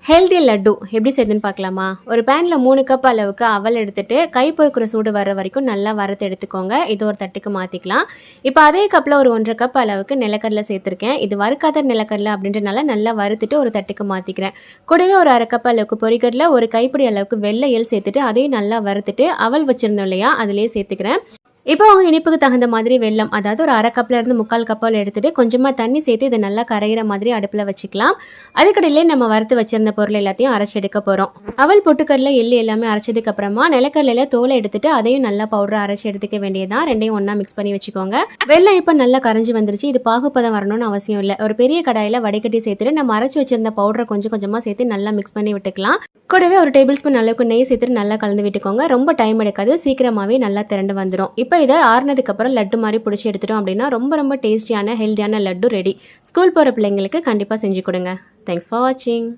Healthy laddu எப்படி செய்யுதுன்னு பார்க்கலாமா? ஒரு பேனில் 3 கப் அளவுக்கு அவல் எடுத்துட்டு கை பொறுக்கிற சூடு வர வரைக்கும் நல்லா வறுத்து எடுத்துக்கோங்க. இது ஒரு தட்டுக்கு மாற்றிக்கலாம். இப்போ அதே கப்பில் ஒரு 1.5 கப் அளவுக்கு நிலக்கடலை சேர்த்துருக்கேன். இது வறுக்காத நிலக்கடலை அப்படின்றனால நல்லா வறுத்துட்டு ஒரு தட்டுக்கு மாற்றிக்கிறேன். கூடவே ஒரு 1/2 கப் அளவுக்கு பொரிக்கடலை, ஒரு கைப்பிடி அளவுக்கு வெள்ளை எள் சேர்த்துட்டு அதையும் நல்லா வறுத்துட்டு அவல் வச்சுருந்தோம் இல்லையா, அதிலே சேர்த்துக்கிறேன். இப்போ அவங்க இனிப்புக்கு தகுந்த மாதிரி வெல்லம், அதாவது ஒரு 1/2 கப்லேருந்து 3/4 கப்பால் எடுத்துகிட்டு கொஞ்சமாக தண்ணி சேர்த்து இதை நல்லா கரைகிற மாதிரி அடுப்பில் வச்சுக்கலாம். அதுக்கடையிலே நம்ம வறுத்து வச்சிருந்த பொருள் எல்லாத்தையும் அரைச்சி எடுக்க போகிறோம். அவல், பொட்டுக்கடலை, எள்ளு எல்லாமே அரைச்சதுக்கு அப்புறமா நிலக்கடலையில் தோலை எடுத்துட்டு அதையும் நல்லா பவுடர் அரைச்சி எடுத்துக்க வேண்டியதான். ரெண்டையும் ஒன்றா மிக்ஸ் பண்ணி வச்சுக்கோங்க. வெள்ளம் இப்போ நல்லா கரைஞ்சி வந்துருச்சு. இது பாகுப்பதம் வரணும்னு அவசியம் இல்லை. ஒரு பெரிய கடாயில் வடிகட்டி சேர்த்துட்டு நம்ம அரைச்சி வச்சிருந்த பவுடரை கொஞ்சம் கொஞ்சமாக சேர்த்து நல்லா மிக்ஸ் பண்ணி விட்டுக்கலாம். கூடவே ஒரு டேபிள் ஸ்பூன் அளவுக்கு நெய் சேர்த்துட்டு நல்லா கலந்து விட்டுக்கோங்க. ரொம்ப டைம் எடுக்காது, சீக்கிரமாகவே நல்லா திரண்டு வந்துடும். இப்போ இதை ஆறுனதுக்கப்புறம் லட்டு மாதிரி பிடிச்சி எடுத்துட்டோம் அப்படின்னா ரொம்ப டேஸ்டியான ஹெல்த்தியான லட்டு ரெடி. ஸ்கூல் போகிற பிள்ளைங்களுக்கு கண்டிப்பாக செஞ்சு கொடுங்க. தேங்க்ஸ் ஃபார் வாட்சிங்.